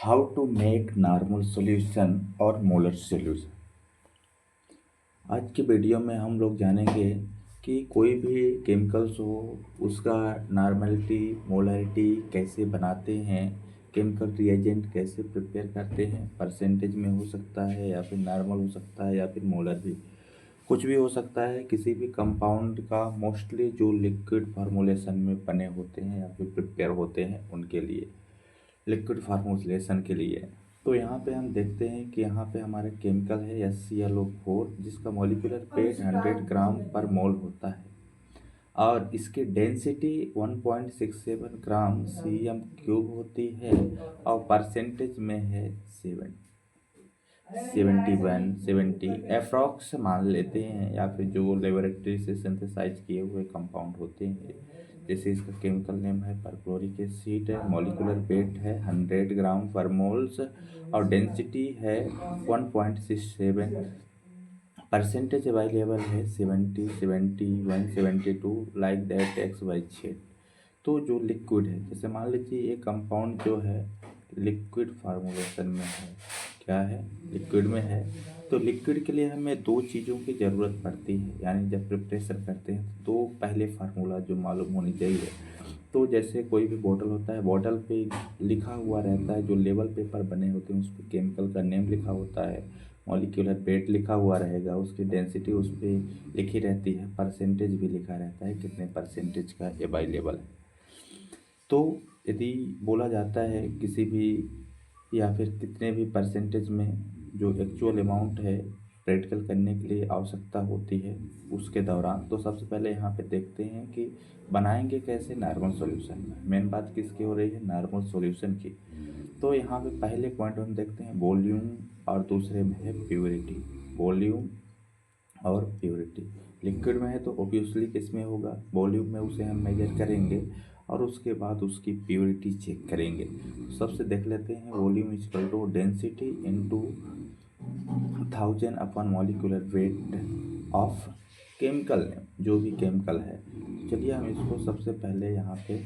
How to make normal solution और molar solution. आज के वीडियो में हम लोग जानेंगे कि कोई भी केमिकल्स हो उसका नॉर्मलिटी मोलरिटी कैसे बनाते हैं, केमिकल रिएजेंट कैसे प्रिपेयर करते हैं, परसेंटेज में हो सकता है या फिर नॉर्मल हो सकता है या फिर मोलर भी कुछ भी हो सकता है। किसी भी कंपाउंड का मोस्टली जो लिक्विड फार्मूलेशन में बने होते हैं या फिर प्रिपेयर होते हैं उनके लिए, लिक्विड फार्मूलेशन के लिए। तो यहाँ पे हम देखते हैं कि यहाँ पे हमारे केमिकल है HClO4 जिसका मॉलिक्यूलर वेट 100 ग्राम पर मोल होता है और इसकी डेंसिटी 1.67 ग्राम cm³ होती है और परसेंटेज में है 70 अप्रॉक्स मान लेते हैं, या फिर जो लेबोरेटरी से सिंथेसाइज किए हुए कंपाउंड होते हैं। जैसे इसका केमिकल नेम है परक्लोरिक एसिड, मॉलिक्यूलर वेट है 100 ग्राम पर मोल्स और डेंसिटी है 1.67, परसेंटेज अवेलेबल है 70, 71, 72 लाइक दैट XYZ। तो जो लिक्विड है, जैसे मान लीजिए ये कंपाउंड जो है लिक्विड फार्मूलेशन में है, क्या है, लिक्विड में है। तो लिक्विड के लिए हमें दो चीज़ों की ज़रूरत पड़ती है, यानी जब प्रिपरेशन करते हैं तो पहले फार्मूला जो मालूम होनी चाहिए। तो जैसे कोई भी बोतल होता है, बोतल पे लिखा हुआ रहता है, जो लेबल पेपर बने होते हैं उस पर केमिकल का नेम लिखा होता है, मॉलिक्यूलर वेट लिखा हुआ रहेगा, उसकी डेंसिटी उस पर लिखी रहती है, परसेंटेज भी लिखा रहता है कितने परसेंटेज का अवेलेबल है। तो यदि बोला जाता है किसी भी या फिर कितने भी परसेंटेज में जो एक्चुअल अमाउंट है प्रैक्टिकल करने के लिए आवश्यकता होती है उसके दौरान, तो सबसे पहले यहाँ पे देखते हैं कि बनाएंगे कैसे नॉर्मल सॉल्यूशन। मेन बात किसकी हो रही है, नॉर्मल सॉल्यूशन की। तो यहाँ पे पहले पॉइंट हम देखते हैं वॉल्यूम और दूसरे में है प्योरिटी। वॉल्यूम और प्योरिटी लिक्विड में है तो ऑब्वियसली किसमें होगा, वॉल्यूम में, उसे हम मेजर करेंगे और उसके बाद उसकी प्योरिटी चेक करेंगे। तो सबसे देख लेते हैं volume equal to density into 1000 upon molecular weight of chemical name, जो भी केमिकल है। चलिए हम इसको सबसे पहले यहाँ पे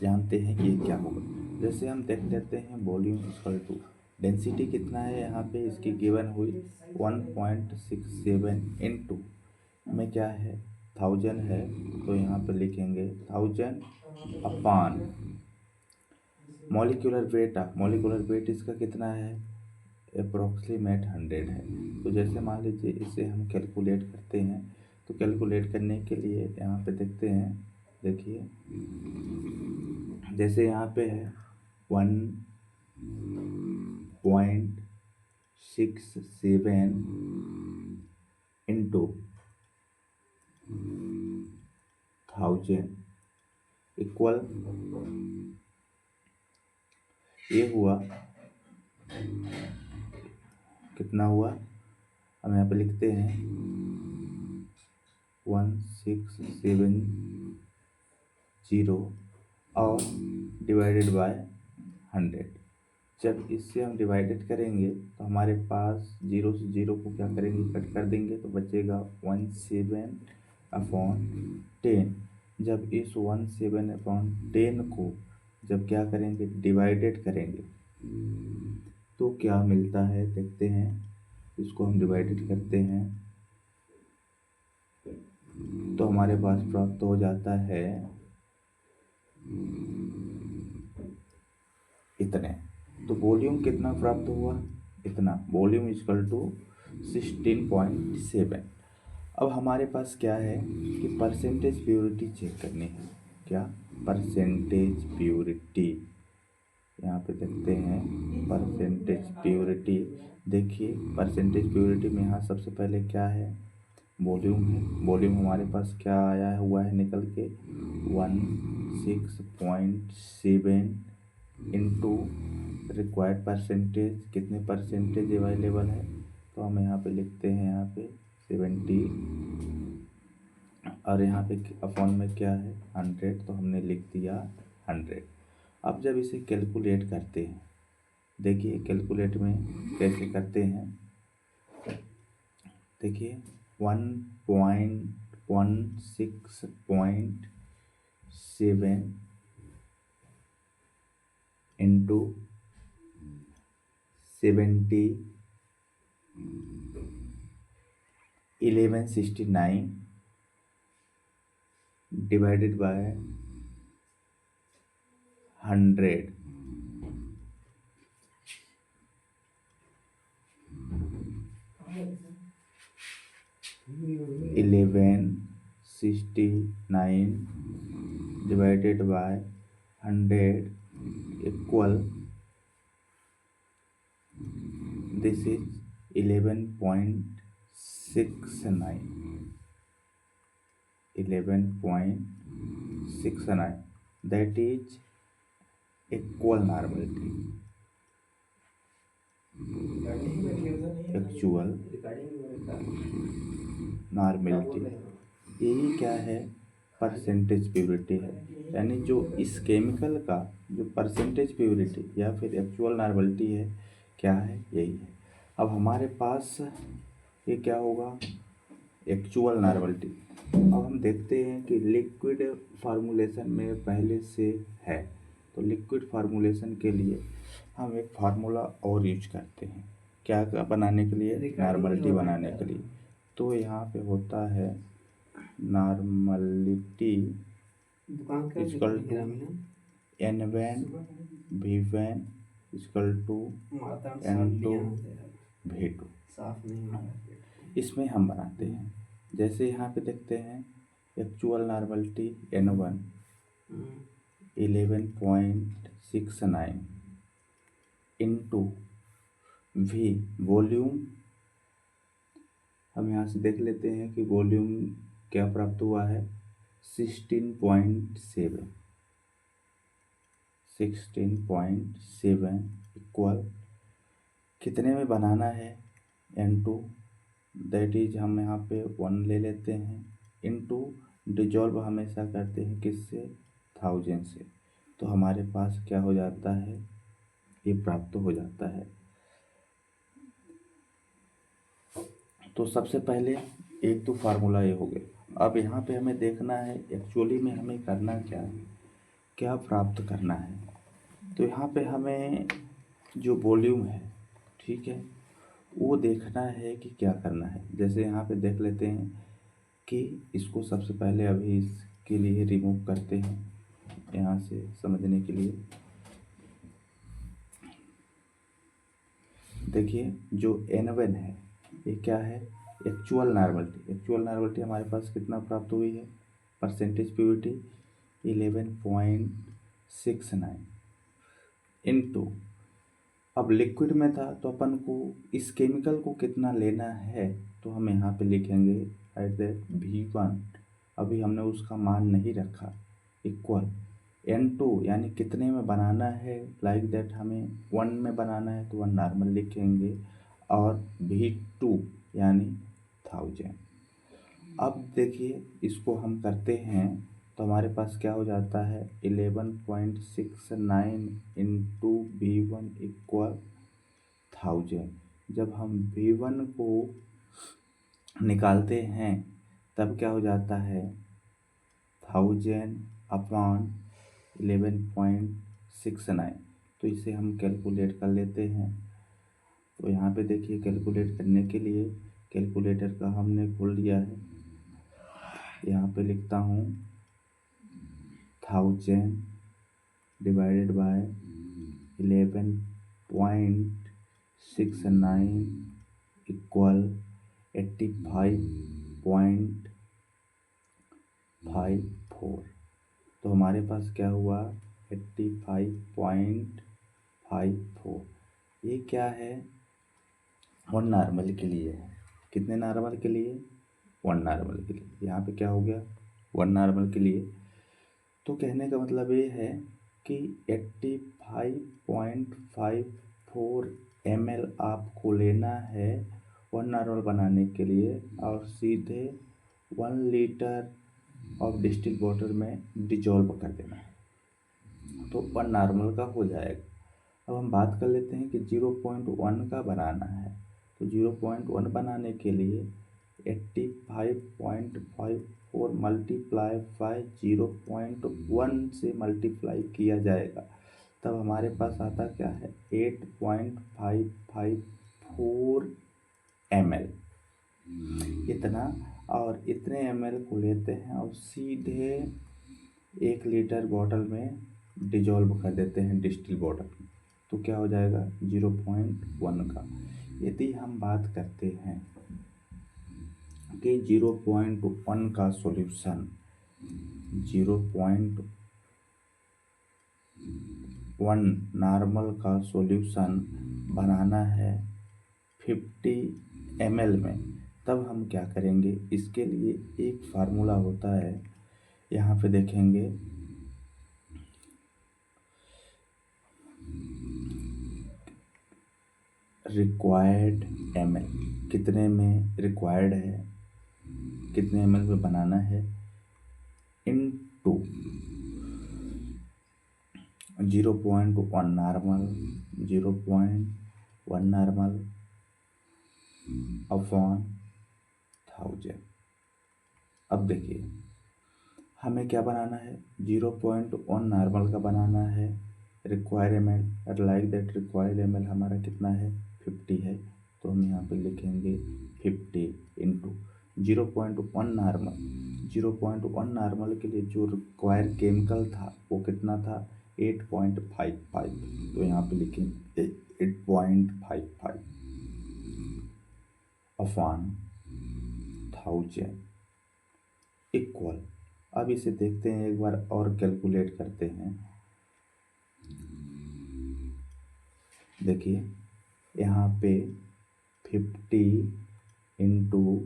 जानते हैं कि ये क्या होगा। जैसे हम देख लेते हैं वॉल्यूम इक्वल टू डेंसिटी कितना है, यहाँ पे इसकी गिवन हुई 1.67 इनटू में क्या है 1000 है, तो यहाँ पे लिखेंगे 1000 upon molecular wait. Molecular weight इसका कितना है, अप्रोक्सीमेट 100 है। तो जैसे मान लीजिए इसे हम कैलकुलेट करते हैं, तो कैलकुलेट करने के लिए यहाँ पे देखते हैं, देखिए जैसे यहाँ पे है 1.67 इंटू 1000 इक्वल ये हुआ, कितना हुआ, हम यहाँ पे लिखते हैं 1670 और डिवाइडेड बाय 100। जब इससे हम डिवाइडेड करेंगे तो हमारे पास जीरो से जीरो को क्या करेंगे, कट कर देंगे, तो बचेगा 17/10। जब इस 17/10 को जब क्या करेंगे, डिवाइडेड करेंगे, तो क्या मिलता है देखते हैं। इसको हम डिवाइडेड करते हैं तो हमारे पास प्राप्त हो जाता है इतने। तो वॉल्यूम कितना प्राप्त हुआ, इतना। Volume equal to 16.7। अब हमारे पास क्या है कि परसेंटेज प्योरिटी चेक करनी है। क्या, परसेंटेज प्योरिटी, यहाँ पे देखते हैं परसेंटेज प्योरिटी। देखिए परसेंटेज प्योरिटी में यहाँ सबसे पहले क्या है, वॉल्यूम है। वॉल्यूम हमारे पास क्या आया हुआ है निकल के 16.7 इंटू रिक्वायर्ड परसेंटेज, कितने परसेंटेज अवेलेबल है, तो हम यहाँ पे लिखते हैं यहाँ पे 70 और यहाँ पे अपॉन में क्या है 100, तो हमने लिख दिया 100। अब जब इसे कैलकुलेट करते हैं, देखिए कैलकुलेट में कैसे करते हैं, देखिए 1.16.7 into 70, 1169 divided by 100. 1169 divided by 100 equal, this is 11.69. 11.69, that is equal normality. Actual normality, यही क्या है, परसेंटेज प्योरिटी है। यानी जो इस केमिकल का जो परसेंटेज प्योरिटी या फिर एक्चुअल नॉर्मेलिटी है, क्या है, यही है। अब हमारे पास ये क्या होगा, एक्चुअल नॉर्मेलिटी। अब हम देखते हैं कि लिक्विड फार्मूलेशन में पहले से है, तो लिक्विड फार्मूलेशन के लिए हम एक फार्मूला और यूज करते हैं, क्या बनाने के लिए, नॉर्मलिटी बनाने के लिए। तो यहाँ पे होता है normality equal to N1 V1 equal to N2 V2। इसमें हम बनाते हैं, जैसे यहाँ पे देखते हैं actual normality N1 11.69 into V volume. हम यहाँ से देख लेते हैं कि वॉल्यूम क्या प्राप्त हुआ है, 16.7 इक्वल कितने में बनाना है, N2, दैट इज हम यहाँ पे 1 ले लेते हैं, इंटू डिजॉल्व हमेशा करते हैं किससे, 1000 से। तो हमारे पास क्या हो जाता है, ये प्राप्त हो जाता है। तो सबसे पहले एक तो फार्मूला ये हो गया। अब यहाँ पे हमें देखना है एक्चुअली में हमें करना क्या है, क्या प्राप्त करना है। तो यहाँ पे हमें जो वॉल्यूम है, ठीक है, वो देखना है कि क्या करना है। जैसे यहाँ पे देख लेते हैं कि इसको सबसे पहले अभी इसके लिए रिमूव करते हैं यहाँ से समझने के लिए। देखिए जो N1 है ये क्या है, एक्चुअल नॉर्मलिटी। एक्चुअल नॉर्मलिटी हमारे पास कितना प्राप्त हुई है, परसेंटेज प्योरिटी 11.69 इंटू, अब लिक्विड में था तो अपन को इस केमिकल को कितना लेना है, तो हम यहाँ पे लिखेंगे एट दैट V1, अभी हमने उसका मान नहीं रखा, इक्वल N2 यानी कितने में बनाना है, लाइक दैट हमें 1 में बनाना है तो 1 नॉर्मल लिखेंगे, और V2 यानी 1000। अब देखिए इसको हम करते हैं तो हमारे पास क्या हो जाता है, 11.69 इंटू V1 इक्वल 1000। जब हम V1 को निकालते हैं तब क्या हो जाता है, 1000 अपॉन 11.69। तो इसे हम कैलकुलेट कर लेते हैं। तो यहाँ पे देखिए कैलकुलेट करने के लिए कैलकुलेटर का हमने खोल लिया है, यहाँ पे लिखता हूँ 1000 डिवाइडेड बाय 11.69 इक्वल 85.54। तो हमारे पास क्या हुआ, 85.54। ये क्या है, 1 नॉर्मल के लिए है। कितने नॉर्मल के लिए, 1 नॉर्मल के लिए। यहाँ पे क्या हो गया, 1 नॉर्मल के लिए। तो कहने का मतलब ये है कि 85.54 ml आपको लेना है 1 नॉर्मल बनाने के लिए, और सीधे 1 लीटर ऑफ डिस्टिल वाटर में डिजॉल्व कर देना है, तो 1 नॉर्मल का हो जाएगा। अब हम बात कर लेते हैं कि 0.1 का बनाना है। तो 0.1 बनाने के लिए 85.54 मल्टीप्लाई बाय 0.1 से मल्टीप्लाई किया जाएगा, तब हमारे पास आता क्या है 8.554 ml, इतना। और इतने ml को लेते हैं और सीधे 1 लीटर बॉटल में डिजॉल्व कर देते हैं डिस्टिल बॉटल में, तो क्या हो जाएगा 0.1 का। यदि हम बात करते हैं कि 0.1 का सॉल्यूशन 0.1 नॉर्मल का सॉल्यूशन बनाना है 50 ml में, तब हम क्या करेंगे, इसके लिए एक फार्मूला होता है, यहाँ पे देखेंगे रिक्वायर्ड ml, कितने में रिक्वायर्ड है, कितने ml में बनाना है, इनटू 0.1 नॉर्मल, 0.1 नॉर्मल अपॉन 1000। अब देखिए हमें क्या बनाना है, 0.1 नॉर्मल का बनाना है, require ml, like that required ml हमारा कितना है 50 है, तो हम यहाँ पे लिखेंगे 50 इंटू 0.1 नॉर्मल। 0.1 नॉर्मल के लिए जो रिक्वायर केमिकल था वो कितना था 8.55, तो यहाँ पे लिखेंगे 8.55 अपॉन 1000 इक्वल। अब इसे देखते हैं एक बार और कैलकुलेट करते हैं। देखिए यहाँ पे 50 इंटू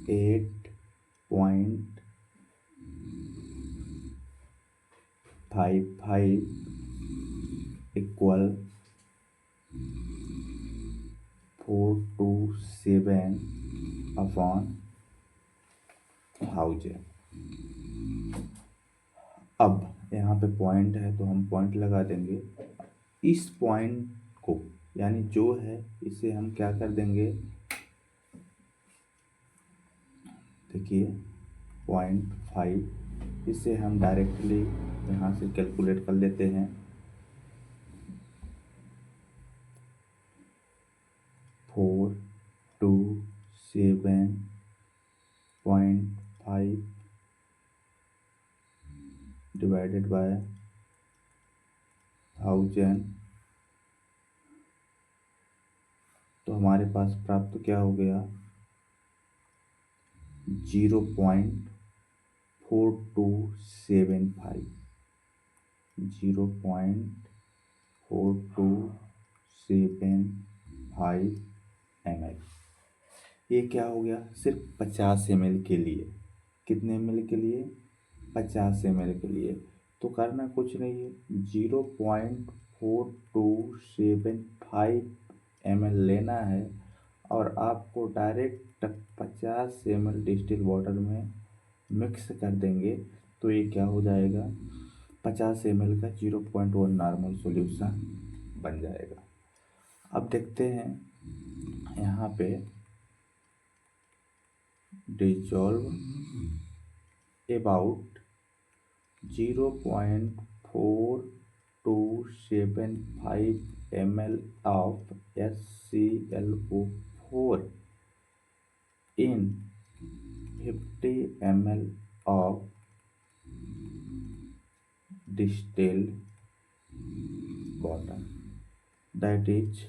8.55 इक्वल 427 अपॉन 1000। अब यहाँ पे पॉइंट है तो हम पॉइंट लगा देंगे। इस पॉइंट को यानी जो है इसे हम क्या कर देंगे, देखिए 0.5, इसे हम डायरेक्टली यहाँ से कैलकुलेट कर लेते हैं। 427.5 डिवाइडेड बाय 1000, तो हमारे पास प्राप्त क्या हो गया 0.4275, 0.4275 ml। ये क्या हो गया सिर्फ 50 ml के लिए। कितने ml के लिए 50 ml के लिए। तो करना कुछ नहीं है, 0.4275 ml लेना है और आपको डायरेक्ट 50 ml डिस्टिल वाटर में मिक्स कर देंगे, तो ये क्या हो जाएगा 50 ml का 0.1 नॉर्मल सॉल्यूशन बन जाएगा। अब देखते हैं यहाँ पे dissolve about 0.4275 ml of HClO4 in 50 ml of distilled water, that is